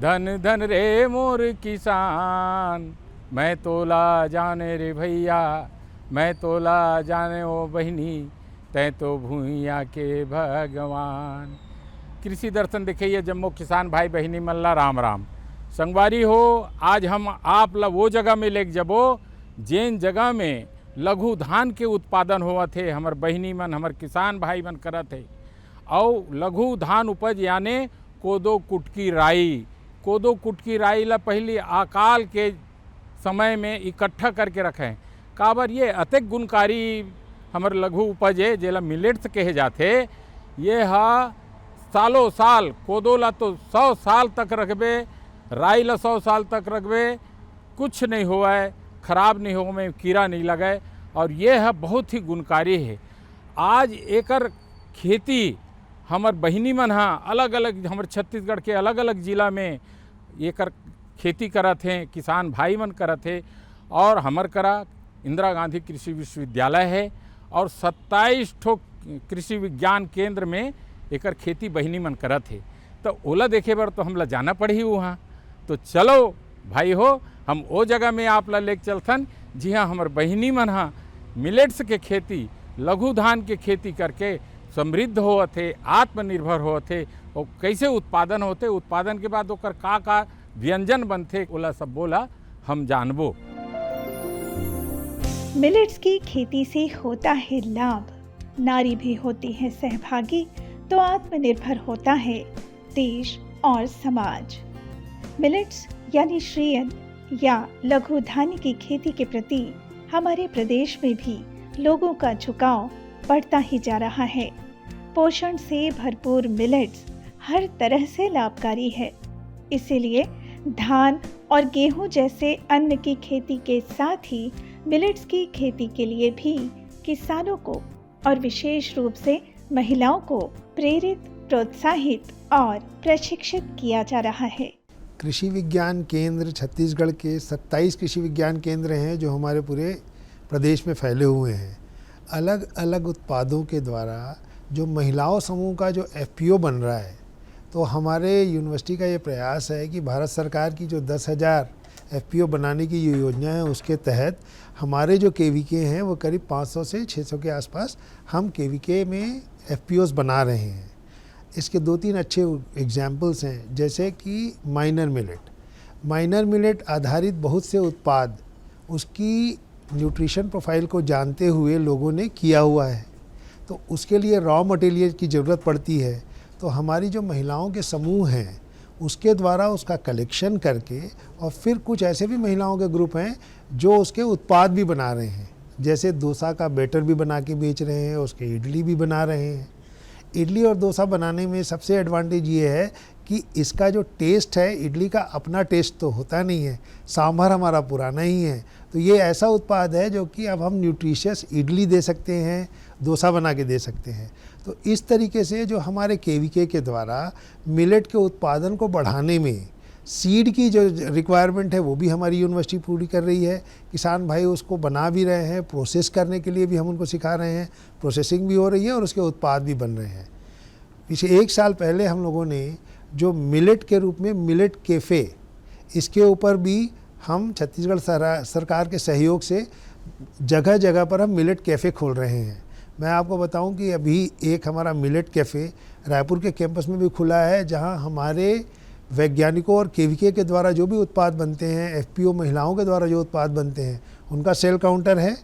धन धन रे मोर किसान, मैं तोला जाने रे भैया, मैं तोला जाने ओ बहिनी, तै तो भूइया के भगवान। कृषि दर्शन देखिए जम्मू किसान भाई बहिनी मल्ला राम राम। संगवारी हो, आज हम आप ला वो जगह में लेके जबो जेन जगह में लघु धान के उत्पादन हुआ थे, हमार बहिनी मन हमार किसान भाई मन करत थे। और लघु धान उपज यानी कोदो कुटकी राई, कोदो कुटकी राई ला पहले अकाल के समय में इकट्ठा करके रखें। काबर ये अतिक गुणकारी हमार लघु उपज है जेला मिलेट्स कहे जाते। ये सालों साल कोदो ला तो 100 साल तक रखबे, राई ला 100 साल तक रखबे, कुछ नहीं हुआ है, खराब नहीं हो में कीड़ा नहीं लगे। और ये है बहुत ही गुणकारी है। आज एकर खेती हमार बहिनी मन अलग अलग हमारे छत्तीसगढ़ के अलग अलग जिला में एकर खेती करत हैं, किसान भाई मन करत है। और हमार करा इंदिरा गांधी कृषि विश्वविद्यालय है और 27 ठो कृषि विज्ञान केंद्र में एकर खेती बहिनी मन करत है। तो ओला देखे बर तो हमला जाना पड़ी वहाँ। तो चलो भाई हो, हम वो जगह में आप ला लेके चलथन जी हाँ हमार बहिनी मन मिलेट्स के खेती, लघु धान के खेती करके समृद्ध होते, आत्मनिर्भर होते। और कैसे उत्पादन होते, उत्पादन के बाद ओकर का व्यंजन बनते, ओला सब बोला हम जानबो। मिलेट्स की खेती से होता है लाभ, नारी भी होती है सहभागी, तो आत्मनिर्भर होता है देश और समाज। मिलेट्स यानी श्रेयन या लघु धान्य की खेती के प्रति हमारे प्रदेश में भी लोगों का झुकाव बढ़ता ही जा रहा है। पोषण से भरपूर मिलेट्स हर तरह से लाभकारी है। इसीलिए धान और गेहूं जैसे अन्न की खेती के साथ ही मिलेट्स की खेती के लिए भी किसानों को और विशेष रूप से महिलाओं को प्रेरित, प्रोत्साहित और प्रशिक्षित किया जा रहा है। कृषि विज्ञान केंद्र छत्तीसगढ़ के 27 कृषि विज्ञान केंद्र हैं जो हमारे पूरे प्रदेश में फैले हुए हैं। अलग अलग उत्पादों के द्वारा जो महिलाओं समूह का जो FPO बन रहा है, तो हमारे यूनिवर्सिटी का ये प्रयास है कि भारत सरकार की जो 10,000 FPO बनाने की ये योजना है, उसके तहत हमारे जो KVK हैं वो करीब 500 से 600 के आसपास हम KVK में FPOs बना रहे हैं। इसके 2-3 अच्छे एग्जाम्पल्स हैं, जैसे कि माइनर मिलेट आधारित बहुत से उत्पाद उसकी न्यूट्रिशन प्रोफाइल को जानते हुए लोगों ने किया हुआ है। तो उसके लिए रॉ मटेरियल की ज़रूरत पड़ती है। तो हमारी जो महिलाओं के समूह हैं उसके द्वारा उसका कलेक्शन करके, और फिर कुछ ऐसे भी महिलाओं के ग्रुप हैं जो उसके उत्पाद भी बना रहे हैं, जैसे डोसा का बैटर भी बना के बेच रहे हैं, उसके इडली भी बना रहे हैं। इडली और डोसा बनाने में सबसे एडवांटेज ये है कि इसका जो टेस्ट है, इडली का अपना टेस्ट तो होता नहीं है, सांभर हमारा पुराना ही है। तो ये ऐसा उत्पाद है जो कि अब हम न्यूट्रिशियस इडली दे सकते हैं, डोसा बना के दे सकते हैं। तो इस तरीके से जो हमारे KVK के द्वारा मिलेट के उत्पादन को बढ़ाने में सीड की जो रिक्वायरमेंट है वो भी हमारी यूनिवर्सिटी पूरी कर रही है। किसान भाई उसको बना भी रहे हैं, प्रोसेस करने के लिए भी हम उनको सिखा रहे हैं, प्रोसेसिंग भी हो रही है और उसके उत्पाद भी बन रहे हैं। पिछले 1 साल पहले हम लोगों ने जो मिलेट के रूप में मिलेट कैफ़े, इसके ऊपर भी हम छत्तीसगढ़ सरकार के सहयोग से जगह जगह पर हम मिलेट कैफ़े खोल रहे हैं। मैं आपको बताऊं कि अभी एक हमारा मिलेट कैफ़े रायपुर के कैंपस में भी खुला है, जहां हमारे वैज्ञानिकों और KVK के द्वारा जो भी उत्पाद बनते हैं, FPO महिलाओं के द्वारा जो उत्पाद बनते हैं, उनका सेल काउंटर है।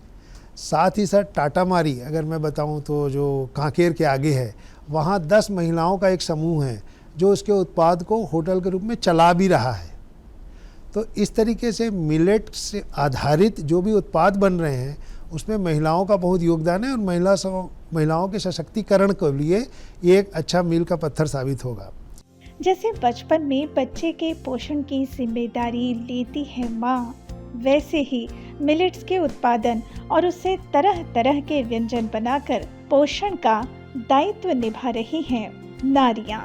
साथ ही साथ टाटामारी, अगर मैं बताऊं तो जो कांकेर के आगे है, वहाँ 10 महिलाओं का एक समूह है जो उसके उत्पाद को होटल के रूप में चला भी रहा है। तो इस तरीके से मिलेट से आधारित जो भी उत्पाद बन रहे हैं उसमें महिलाओं का बहुत योगदान है, और महिलाओं के सशक्तिकरण के लिए ये एक अच्छा मील का पत्थर साबित होगा। जैसे बचपन में बच्चे के पोषण की जिम्मेदारी लेती है माँ, वैसे ही मिलेट्स के उत्पादन और उससे तरह तरह के व्यंजन बनाकर पोषण का दायित्व निभा रही हैं नारियां।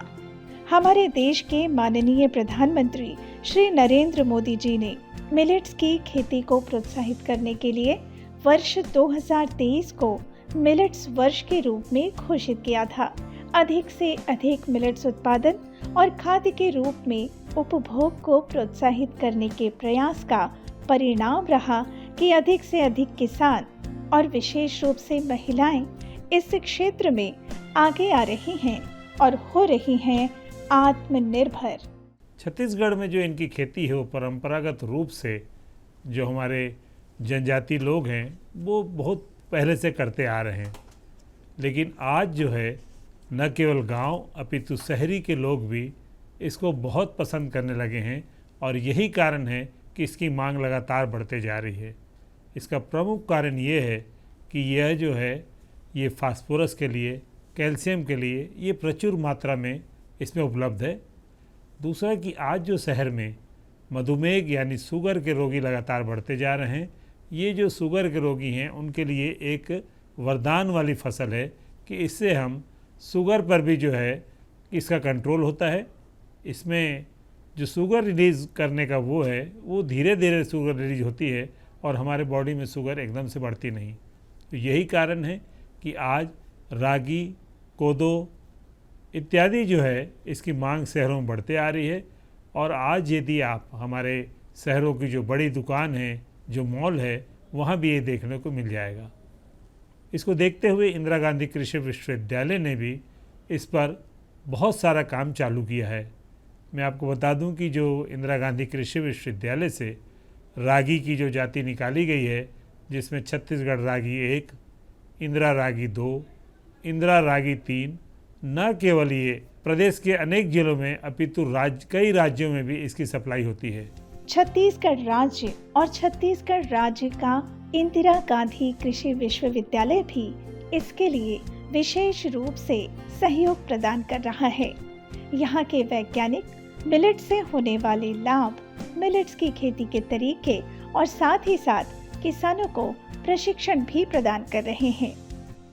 हमारे देश के माननीय प्रधानमंत्री श्री नरेंद्र मोदी जी ने मिलेट्स की खेती को प्रोत्साहित करने के लिए वर्ष 2023 को मिलेट्स वर्ष के रूप में घोषित किया था। अधिक से अधिक मिलेट्स उत्पादन और खाद्य के रूप में उपभोग को प्रोत्साहित करने के प्रयास का परिणाम रहा कि अधिक से अधिक किसान और विशेष रूप से महिलाएं इस क्षेत्र में आगे आ रही हैं और हो रही हैं आत्मनिर्भर। छत्तीसगढ़ में जो इनकी खेती है वो परंपरागत रूप से जो हमारे जनजाति लोग हैं वो बहुत पहले से करते आ रहे हैं, लेकिन आज जो है न केवल गांव अपितु शहरी के लोग भी इसको बहुत पसंद करने लगे हैं और यही कारण है कि इसकी मांग लगातार बढ़ते जा रही है। इसका प्रमुख कारण ये है कि यह जो है ये फास्फोरस के लिए, कैल्शियम के लिए ये प्रचुर मात्रा में इसमें उपलब्ध है। दूसरा कि आज जो शहर में मधुमेह यानी शुगर के रोगी लगातार बढ़ते जा रहे हैं, ये जो शुगर के रोगी हैं उनके लिए एक वरदान वाली फसल है कि इससे हम शुगर पर भी जो है इसका कंट्रोल होता है। इसमें जो शुगर रिलीज़ करने का वो है वो धीरे धीरे शुगर रिलीज होती है और हमारे बॉडी में शुगर एकदम से बढ़ती नहीं। तो यही कारण है कि आज रागी, कोदो इत्यादि जो है इसकी मांग शहरों में बढ़ते आ रही है। और आज यदि आप हमारे शहरों की जो बड़ी दुकान है, जो मॉल है, वहाँ भी ये देखने को मिल जाएगा। इसको देखते हुए इंदिरा गांधी कृषि विश्वविद्यालय ने भी इस पर बहुत सारा काम चालू किया है। मैं आपको बता दूं कि जो इंदिरा गांधी कृषि विश्वविद्यालय से रागी की जो जाति निकाली गई है, जिसमें छत्तीसगढ़ रागी 1, इंदिरा रागी 2, इंदिरा रागी 3, न केवल ये प्रदेश के अनेक जिलों में अपितु कई राज्यों में भी इसकी सप्लाई होती है। छत्तीसगढ़ राज्य और छत्तीसगढ़ राज्य का इंदिरा गांधी कृषि विश्वविद्यालय भी इसके लिए विशेष रूप से सहयोग प्रदान कर रहा है। यहाँ के वैज्ञानिक मिलेट से होने वाले लाभ, मिलेट्स की खेती के तरीके और साथ ही साथ किसानों को प्रशिक्षण भी प्रदान कर रहे हैं।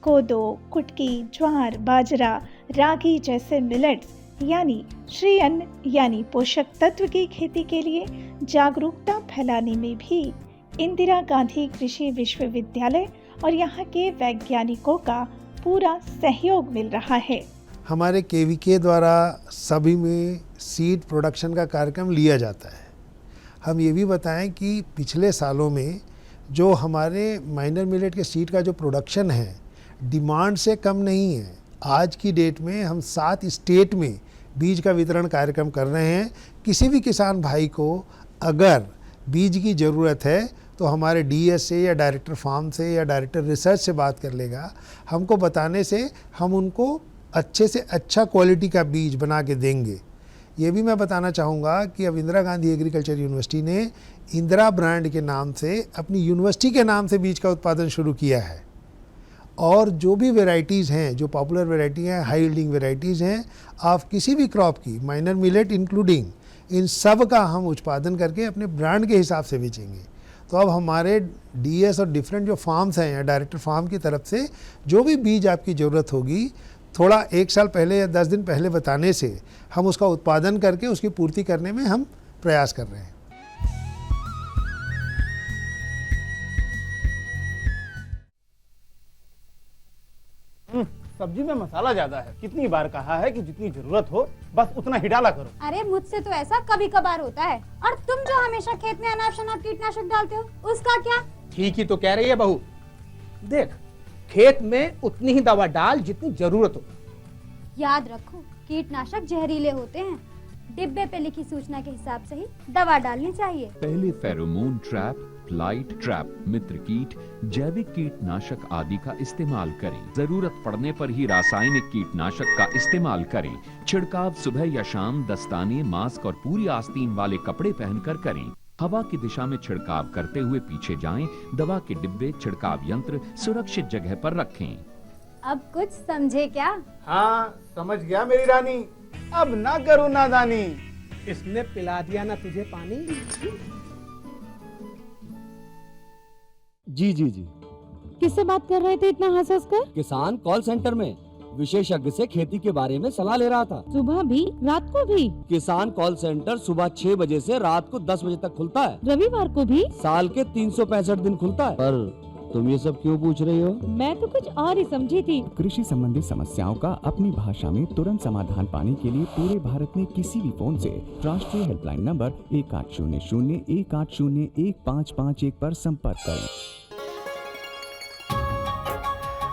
कोदो, कुटकी, ज्वार, बाजरा, रागी जैसे मिलेट्स यानी श्री अन्न यानी पोषक तत्व की खेती के लिए जागरूकता फैलाने में भी इंदिरा गांधी कृषि विश्वविद्यालय और यहाँ के वैज्ञानिकों का पूरा सहयोग मिल रहा है। हमारे केवीके द्वारा सभी में सीड प्रोडक्शन का कार्यक्रम लिया जाता है। हम ये भी बताएं कि पिछले सालों में जो हमारे माइनर मिलेट के सीड का जो प्रोडक्शन है डिमांड से कम नहीं है। आज की डेट में हम 7 स्टेट में बीज का वितरण कार्यक्रम कर रहे हैं। किसी भी किसान भाई को अगर बीज की ज़रूरत है तो हमारे डीएस से या डायरेक्टर फार्म से या डायरेक्टर रिसर्च से बात कर लेगा। हमको बताने से हम उनको अच्छे से अच्छा क्वालिटी का बीज बना के देंगे। ये भी मैं बताना चाहूँगा कि अब इंदिरा गांधी एग्रीकल्चर यूनिवर्सिटी ने इंदिरा ब्रांड के नाम से अपनी यूनिवर्सिटी के नाम से बीज का उत्पादन शुरू किया है। और जो भी वेराइटीज़ हैं, जो पॉपुलर वेराइटी हैं, हाई यील्डिंग वेराइटीज़ हैं, आप किसी भी क्रॉप की, माइनर मिलेट इंक्लूडिंग, इन सब का हम उत्पादन करके अपने ब्रांड के हिसाब से बेचेंगे। तो अब हमारे डीएस और डिफरेंट जो फार्म्स हैं या डायरेक्टर फार्म की तरफ से जो भी बीज आपकी ज़रूरत होगी, थोड़ा 1 साल पहले या 10 दिन पहले बताने से हम उसका उत्पादन करके उसकी पूर्ति करने में हम प्रयास कर रहे हैं। सब्जी में मसाला ज्यादा है। कितनी बार कहा है कि जितनी जरूरत हो बस उतना ही डाला करो। अरे मुझसे तो ऐसा कभी कभार होता है। और तुम जो हमेशा खेत में अनाप शनाप कीटनाशक डालते हो उसका क्या? ठीक ही तो कह रही है बहू। देख, खेत में उतनी ही दवा डाल जितनी जरूरत हो। याद रखो, कीटनाशक जहरीले होते हैं। डिब्बे पे लिखी सूचना के हिसाब से ही दवा डालनी चाहिए। पहले फेरोमोन ट्रैप, फ्लाइट ट्रैप, मित्र कीट, जैविक कीटनाशक आदि का इस्तेमाल करें। जरूरत पड़ने पर ही रासायनिक कीटनाशक का इस्तेमाल करें। छिड़काव सुबह या शाम दस्ताने, मास्क और पूरी आस्तीन वाले कपड़े पहनकर करें। हवा की दिशा में छिड़काव करते हुए पीछे जाएं। दवा के डिब्बे, छिड़काव यंत्र सुरक्षित जगह पर रखें। अब कुछ समझे क्या? हाँ, समझ गया मेरी रानी। अब ना करो नादानी। इसने पिला दिया ना तुझे पानी। जी जी जी। किससे बात कर रहे थे इतना हंस हंस कर? किसान कॉल सेंटर में विशेषज्ञ से खेती के बारे में सलाह ले रहा था। सुबह भी, रात को भी? किसान कॉल सेंटर सुबह 6 बजे से रात को 10 बजे तक खुलता है। रविवार को भी? साल के 365 दिन खुलता है। पर तुम ये सब क्यों पूछ रही हो? मैं तो कुछ और ही समझी थी। कृषि संबंधी समस्याओं का अपनी भाषा में तुरंत समाधान पाने के लिए पूरे भारत में किसी भी फोन से राष्ट्रीय हेल्पलाइन नंबर 1800-180-1551 पर संपर्क करें।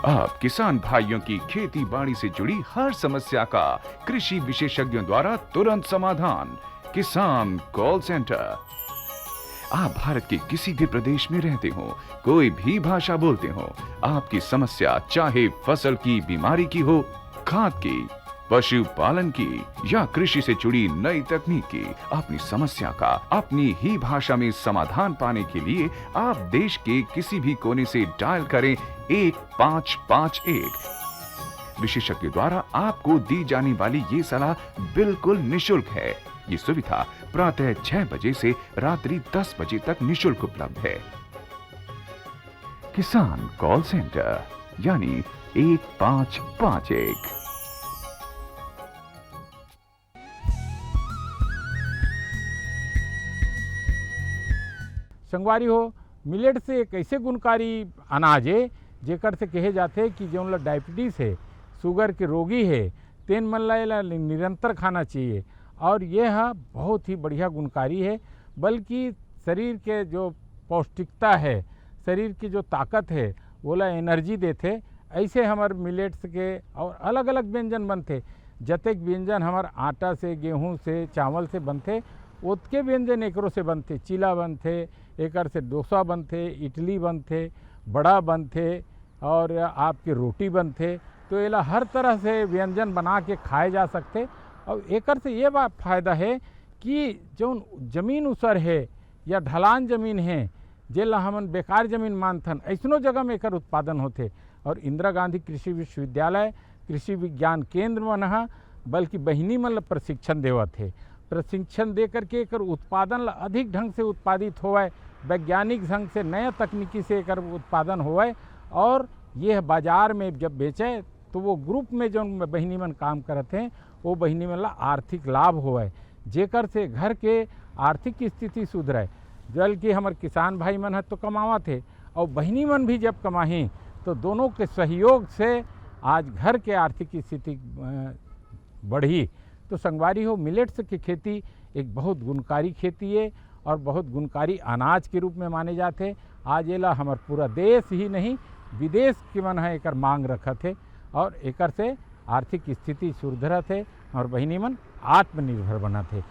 आप किसान भाइयों की खेती बाड़ी से जुड़ी हर समस्या का कृषि विशेषज्ञों द्वारा तुरंत समाधान। किसान कॉल सेंटर। आप भारत के किसी भी प्रदेश में रहते हो, कोई भी भाषा बोलते हो, आपकी समस्या चाहे फसल की बीमारी की हो, खाद की, पशुपालन की या कृषि से जुड़ी नई तकनीक की, अपनी समस्या का अपनी ही भाषा में समाधान पाने के लिए आप देश के किसी भी कोने से डायल करें 1551। विशेषज्ञ द्वारा आपको दी जाने वाली ये सलाह बिल्कुल निशुल्क है। ये सुविधा प्रातः 6 बजे से रात्रि 10 बजे तक निशुल्क उपलब्ध है। किसान कॉल सेंटर यानी 1551। संगवारी हो, मिलेट से एक ऐसे गुणकारी अनाज है जेकर से कहे जाते कि जो लोग डायबिटीज़ है, शुगर के रोगी है, तेन मन ला निरंतर खाना चाहिए। और यह बहुत ही बढ़िया गुणकारी है, बल्कि शरीर के जो पौष्टिकता है, शरीर की जो ताकत है, वो ला एनर्जी देते। ऐसे हमारे मिलेट्स के और अलग अलग व्यंजन बनते। जतेक व्यंजन हमारे आटा से, गेहूं से, चावल से बनते, उतके व्यंजन एकरों से बनते। चीला बनते, एकर से डोसा बनते, इडली बनते, बड़ा बनते और आपके रोटी बनते। तो एला हर तरह से व्यंजन बना के खाए जा सकते। और एकर से ये बात फ़ायदा है कि जो जमीन उसर है या ढलान जमीन है, जेला हमन बेकार जमीन मानथन, ऐसनो जगह में एकर उत्पादन होते। और इंदिरा गांधी कृषि विश्वविद्यालय, कृषि विज्ञान केंद्र मन हा बल्कि बहिनी मन ला प्रशिक्षण देवत है। प्रशिक्षण दे करके एकर उत्पादन ला अधिक ढंग से उत्पादित होवे, वैज्ञानिक ढंग से नया तकनीकी से एकर उत्पादन होवे। और यह बाजार में जब बेचे तो वो ग्रुप में जो बहिनी मन काम करते हैं, वो बहिनी मन ला आर्थिक लाभ होवे, जेकर से घर के आर्थिक स्थिति सुधरे। जल कि हमारे किसान भाई मन है तो कमावत है, और बहिनी मन भी जब कमाही तो दोनों के सहयोग से आज घर के आर्थिक स्थिति बढ़ी। तो संगवारी हो, मिलेट्स की खेती एक बहुत गुणकारी खेती है और बहुत गुणकारी अनाज के रूप में माने जाते हैं। आज एला हमार पूरा देश ही नहीं, विदेश के मन है एकर मांग रखत है और एकर से आर्थिक स्थिति सुधरत है और बहिनी मन आत्मनिर्भर बनत है।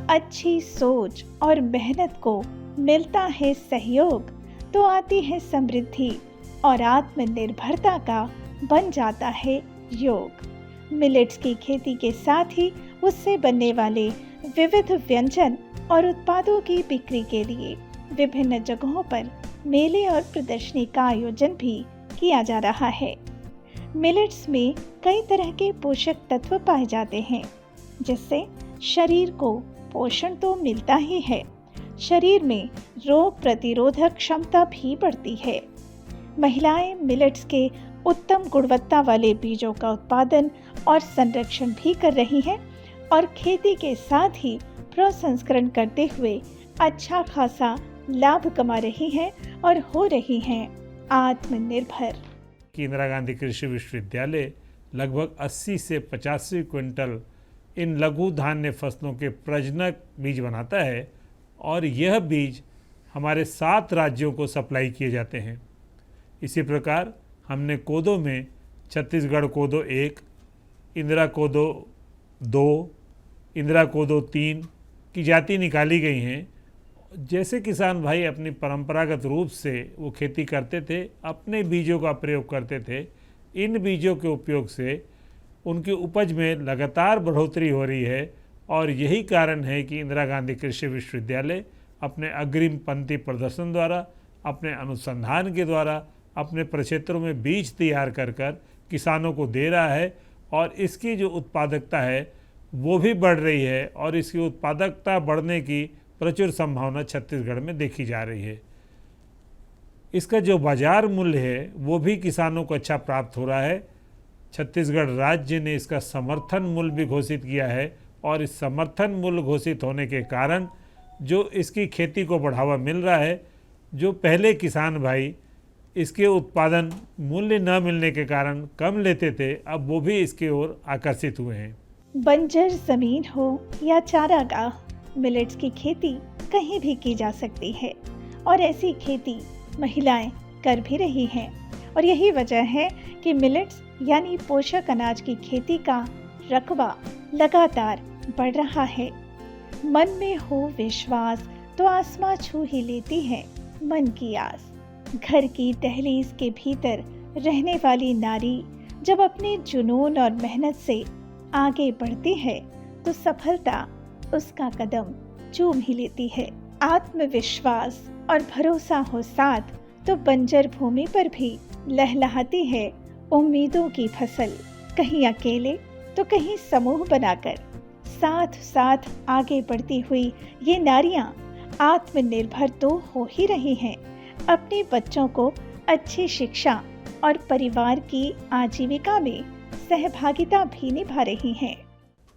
अच्छी सोच और मेहनत को मिलता है सहयोग तो आती है समृद्धि और आत्मनिर्भरता का बन जाता है योग। मिलेट्स की खेती के साथ ही उससे बनने वाले विविध व्यंजन और उत्पादों की बिक्री के लिए विभिन्न जगहों पर मेले और प्रदर्शनी का आयोजन भी किया जा रहा है। मिलेट्स में कई तरह के पोषक तत्व पाए जाते हैं, जिससे शरीर को पोषण तो मिलता ही है, शरीर में रोग प्रतिरोधक क्षमता भी बढ़ती है। महिलाएं मिलेट्स के उत्तम गुणवत्ता वाले बीजों का उत्पादन और संरक्षण भी कर रही हैं और खेती के साथ ही प्रसंस्करण करते हुए अच्छा खासा लाभ कमा रही हैं और हो रही हैं आत्मनिर्भर। इंदिरा गांधी कृषि विश्वविद्यालय लगभग 80 से 85 क्विंटल इन लघु धान्य फसलों के प्रजनक बीज बनाता है और यह बीज हमारे 7 राज्यों को सप्लाई किए जाते हैं। इसी प्रकार हमने कोदो में छत्तीसगढ़ कोदो 1, इंदिरा कोदो 2, इंदिरा कोदो 3 की जाति निकाली गई हैं। जैसे किसान भाई अपनी परंपरागत रूप से वो खेती करते थे, अपने बीजों का प्रयोग करते थे, इन बीजों के उपयोग से उनकी उपज में लगातार बढ़ोतरी हो रही है। और यही कारण है कि इंदिरा गांधी कृषि विश्वविद्यालय अपने अग्रिम पंक्ति प्रदर्शन द्वारा, अपने अनुसंधान के द्वारा अपने प्रक्षेत्रों में बीज तैयार कर किसानों को दे रहा है और इसकी जो उत्पादकता है वो भी बढ़ रही है और इसकी उत्पादकता बढ़ने की प्रचुर संभावना छत्तीसगढ़ में देखी जा रही है। इसका जो बाजार मूल्य है वो भी किसानों को अच्छा प्राप्त हो रहा है। छत्तीसगढ़ राज्य ने इसका समर्थन मूल्य भी घोषित किया है और इस समर्थन मूल्य घोषित होने के कारण जो इसकी खेती को बढ़ावा मिल रहा है। जो पहले किसान भाई इसके उत्पादन मूल्य न मिलने के कारण कम लेते थे, अब वो भी इसके ओर आकर्षित हुए हैं। बंजर जमीन हो या चारागाह, मिलेट्स की खेती कहीं भी की जा सकती है और ऐसी खेती महिलाएं कर भी रही हैं। और यही वजह है कि मिलेट्स यानी पोषक अनाज की खेती का रकबा लगातार बढ़ रहा है। मन में हो विश्वास तो आसमां छू ही लेती है मन की आस। घर की दहलीज के भीतर रहने वाली नारी जब अपने जुनून और मेहनत से आगे बढ़ती है तो सफलता उसका कदम चूम ही लेती है। आत्मविश्वास और भरोसा हो साथ तो बंजर भूमि पर भी लहलहाती है उम्मीदों की फसल। कहीं अकेले तो कहीं समूह बनाकर साथ साथ आगे बढ़ती हुई ये नारियां आत्मनिर्भर तो हो ही रही हैं, अपने बच्चों को अच्छी शिक्षा और परिवार की आजीविका में सहभागिता भी निभा रही हैं।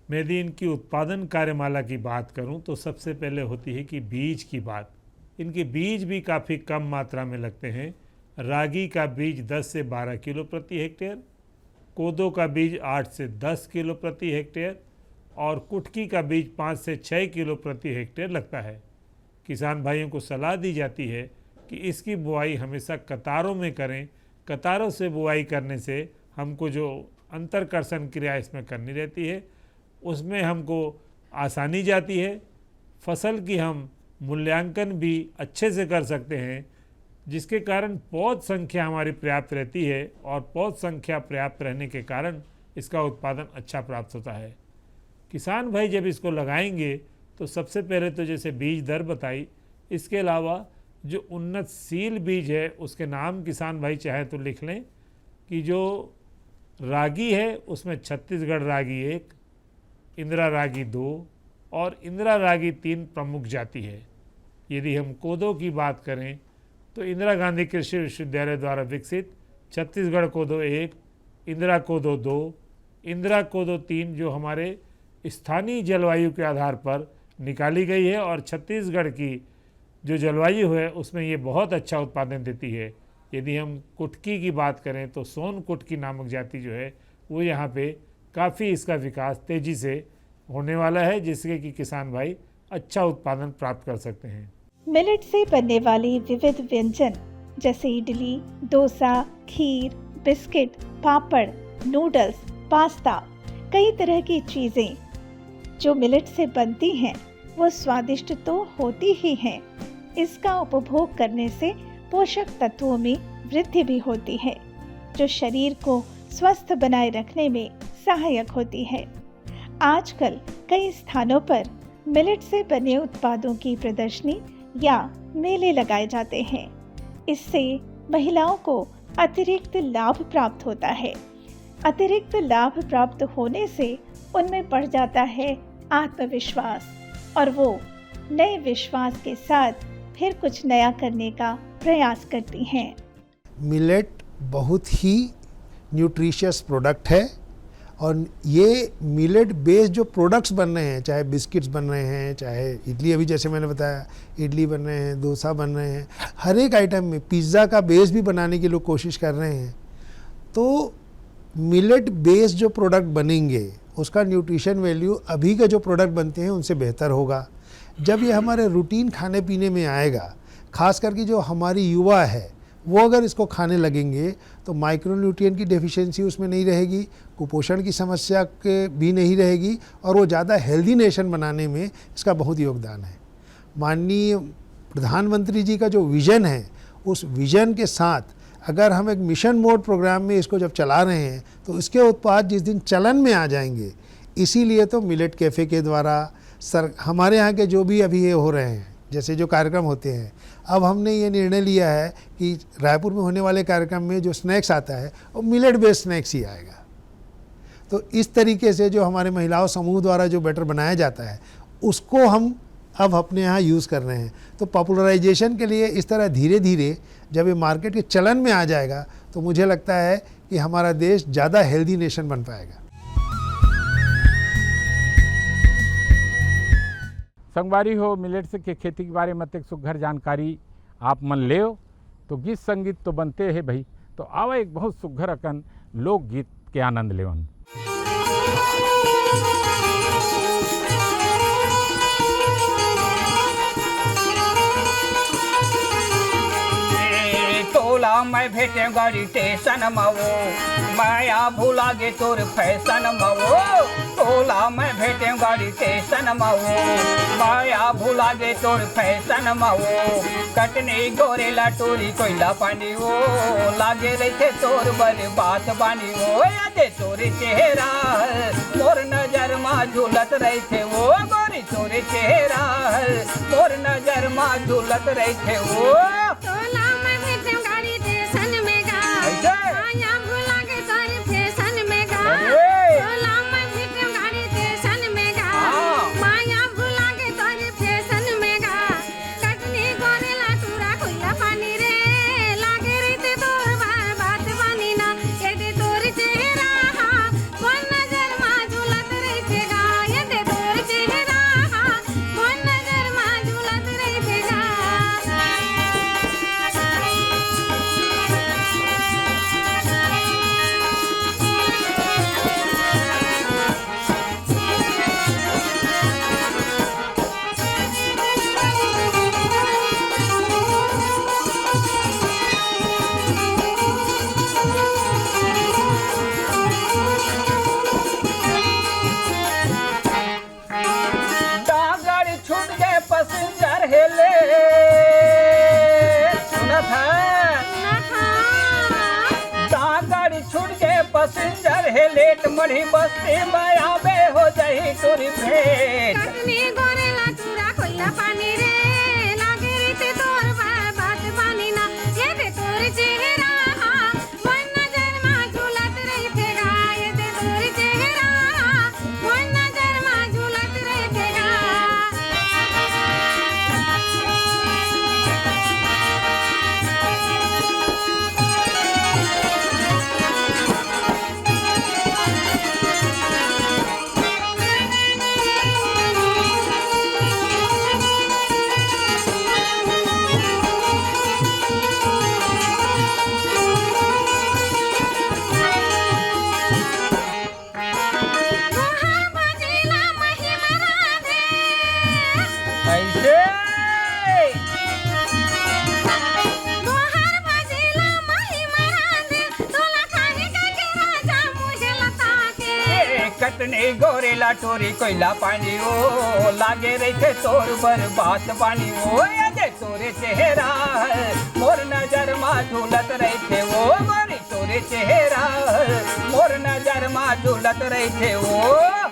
मैं यदि इनकी उत्पादन कार्यमाला की बात करूं तो सबसे पहले होती है कि बीज की बात। इनके बीज भी काफ़ी कम मात्रा में लगते हैं। रागी का बीज 10 से 12 किलो प्रति हेक्टेयर, कोदो का बीज 8 से 10 किलो प्रति हेक्टेयर और कुटकी का बीज 5 से 6 किलो प्रति हेक्टेयर लगता है। किसान भाइयों को सलाह दी जाती है कि इसकी बुआई हमेशा कतारों में करें। कतारों से बुआई करने से हमको जो अंतरकर्षण क्रिया इसमें करनी रहती है उसमें हमको आसानी जाती है। फसल की हम मूल्यांकन भी अच्छे से कर सकते हैं, जिसके कारण पौध संख्या हमारी पर्याप्त रहती है और पौध संख्या पर्याप्त रहने के कारण इसका उत्पादन अच्छा प्राप्त होता है। किसान भाई जब इसको लगाएंगे तो सबसे पहले तो जैसे बीज दर बताई, इसके अलावा जो उन्नतशील बीज है उसके नाम किसान भाई चाहे तो लिख लें कि जो रागी है उसमें छत्तीसगढ़ रागी 1, इंदिरा रागी 2 और इंदिरा रागी 3 प्रमुख जाति है। यदि हम कोदो की बात करें तो इंदिरा गांधी कृषि विश्वविद्यालय द्वारा विकसित छत्तीसगढ़ कोदो 1, इंदिरा कोदो 2, इंदिरा कोदो 3 जो हमारे स्थानीय जलवायु के आधार पर निकाली गई है और छत्तीसगढ़ की जो जलवायु है उसमें ये बहुत अच्छा उत्पादन देती है। यदि हम कुटकी की बात करें तो सोन कुटकी नामक जाति जो है वो यहाँ पे काफ़ी इसका विकास तेज़ी से होने वाला है, जिससे कि किसान भाई अच्छा उत्पादन प्राप्त कर सकते हैं। मिलेट से बनने वाली विविध व्यंजन जैसे इडली, डोसा, खीर, बिस्किट, पापड़, नूडल्स, पास्ता, कई तरह की चीज़ें जो मिलेट से बनती हैं वो स्वादिष्ट तो होती ही हैं। इसका उपभोग करने से पोषक तत्वों में वृद्धि भी होती है जो शरीर को स्वस्थ बनाए रखने में सहायक होती है। आजकल कई स्थानों पर मिलेट से बने उत्पादों की प्रदर्शनी या मेले लगाए जाते हैं। इससे महिलाओं को अतिरिक्त लाभ प्राप्त होता है। अतिरिक्त लाभ प्राप्त होने से उनमें बढ़ जाता है आत्मविश्वास और वो नए विश्वास के साथ फिर कुछ नया करने का प्रयास करती हैं। मिलेट बहुत ही न्यूट्रिशियस प्रोडक्ट है और ये मिलेट बेस्ड जो प्रोडक्ट्स बन रहे हैं, चाहे बिस्किट्स बन रहे हैं, चाहे इडली, अभी जैसे मैंने बताया इडली बन रहे हैं, डोसा बन रहे हैं, हर एक आइटम में पिज़्ज़ा का बेस भी बनाने की लोग कोशिश कर रहे हैं। तो मिलेट बेस्ड जो प्रोडक्ट बनेंगे उसका न्यूट्रिशन वैल्यू अभी के जो प्रोडक्ट बनते हैं उनसे बेहतर होगा। जब ये हमारे रूटीन खाने पीने में आएगा, खास करके जो हमारी युवा है वो अगर इसको खाने लगेंगे तो माइक्रोन्यूट्रिएंट की डेफिशिएंसी उसमें नहीं रहेगी, कुपोषण की समस्या भी नहीं रहेगी और वो ज़्यादा हेल्दी नेशन बनाने में इसका बहुत योगदान है। माननीय प्रधानमंत्री जी का जो विज़न है, उस विज़न के साथ अगर हम एक मिशन मोड प्रोग्राम में इसको जब चला रहे हैं तो इसके उत्पाद जिस दिन चलन में आ जाएंगे, इसीलिए तो मिलेट कैफ़े के द्वारा हमारे यहाँ के जो भी अभी ये हो रहे हैं, जैसे जो कार्यक्रम होते हैं, अब हमने ये निर्णय लिया है कि रायपुर में होने वाले कार्यक्रम में जो स्नैक्स आता है वो मिलेट बेस्ड स्नैक्स ही आएगा। तो इस तरीके से जो हमारे महिलाओं समूह द्वारा जो बैटर बनाया जाता है उसको हम अब अपने यहाँ यूज़ कर रहे हैं। तो पॉपुलराइजेशन के लिए इस तरह धीरे धीरे जब ये मार्केट के चलन में आ जाएगा तो मुझे लगता है कि हमारा देश ज़्यादा हेल्दी नेशन बन पाएगा। संगवारी हो मिलेट्स के खेती के बारे में एक सुघर जानकारी आप मन ले तो गीत संगीत तो बनते हैं भाई, तो आवा एक बहुत सुघर अकन लोकगीत के आनंद लेवन। तोला मैं भेटे गाड़ी स्टेशन मवो, माया भूला गे तोर फैशन मवो। तोला मैं भेटे गाड़ी स्टेशन मवो, माया भूला गे तोर फैशन मवो। कटनी गोरेला टोरी कोयला पानी वो, लागे रहे तोर बर बात बानी वो। यादे तोरे चेहरा मोर नजर मा झूलत रहे वो, गोरी तोरे चेहरा मोर नजर मा झूलत रहे वो। पैसेंजर है लेट मढ़ी बस्ती में आवे हो जाही तुरी भेंट। कटनी गोरेला चूरा कोयला पानी रे, लागे रीते तोर बात बानी ना। ये दे तोर चेहरा मन नजर मा झूलत रहते गा, ये दे तोर चेहरा मन नजर मा झूलत रहते गा। कटनी गोरेला टोरी कोयला पानी वो, लागे रहे तोर बर बात बानी वो। यादे तोरे चेहरा मोर नजर मा झूलत रहे वो, गोरी तोरे चेहरा मोर नजर मा झूलत रहे वो।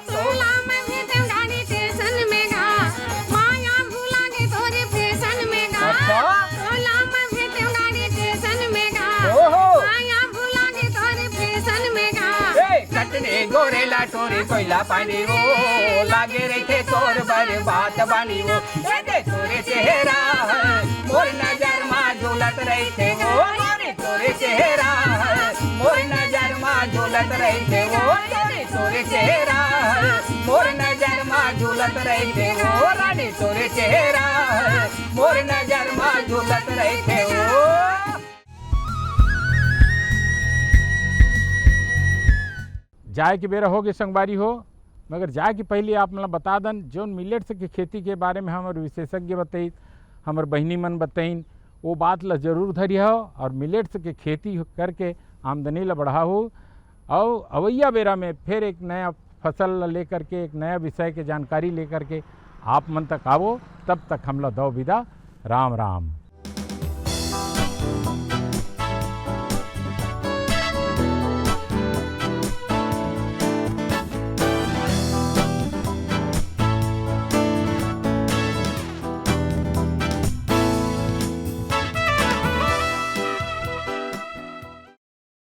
तोला मैं भेटे गाड़ी स्टेशन में गा, माया भूला गे तोरे फैशन में गा। तोला मैं भेटे गाड़ी स्टेशन में गा, माया भूला गे तोरे फैशन में गा। कटनी गोरेला टोरी कोयला पानी वो, लागे रहे तोर बर बात बानी वो। यादे तोरे चेहरा मोर नजर मा झूलत रहे वो, गोरी तोरे चेहरा मोर नजर मा झूलत रहे वो। गोरी तोरे चेहरा मोर नजर मा झूलत रहे वो, रानी तोरे चेहरा मोर नजर मा झूलत रहे वो। जाए के बेरा होगे संगवारी हो, मगर जाए के पहले आप मतलब बता दन जो मिलेट्स की खेती के बारे में हमारे विशेषज्ञ बताई, हमारे बहनी मन बताइन वो बात ला जरूर धरी हो, और मिलेट्स के खेती करके आमदनी ला बढ़ा हो। और अवैया बेरा में फिर एक नया फसल लेकर के, एक नया विषय के जानकारी लेकर के आप मन तक आवो। तब तक हम लोग दो विदा, राम राम।